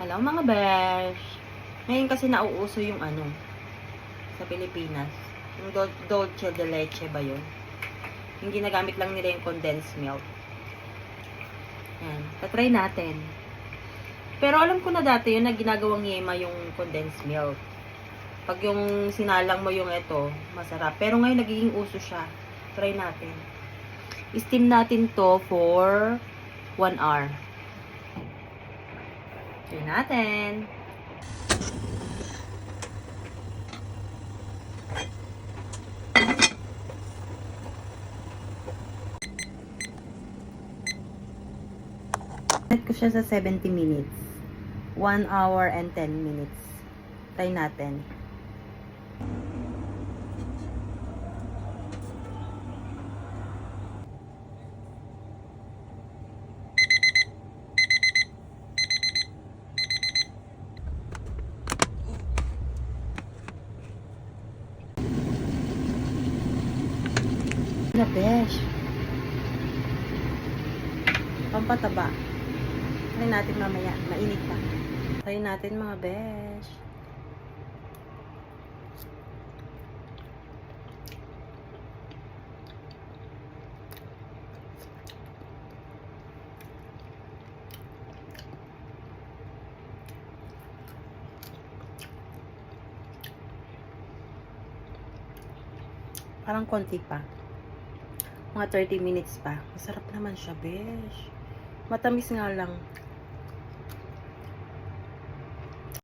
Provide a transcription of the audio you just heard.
Hello mga besh! Ngayon kasi nauuso yung ano, sa Pilipinas. Yung Dolce de Leche ba yun? Yung ginagamit lang nila yung condensed milk. Yan. Tatry natin. Pero alam ko na dati yun na ginagawang yema yung condensed milk. Pag yung sinalang mo yung ito, masarap. Pero ngayon nagiging uso siya. Try natin. Steam natin to for 1 hour. Try natin. Set ko siya sa 70 minutes. 1 hour and 10 minutes. Try natin. Na besh. Pampataba. Try natin mamaya. Mainit pa. Try natin mga besh. Parang konti pa. Mga 30 minutes pa. Masarap naman siya, besh. Matamis nga lang.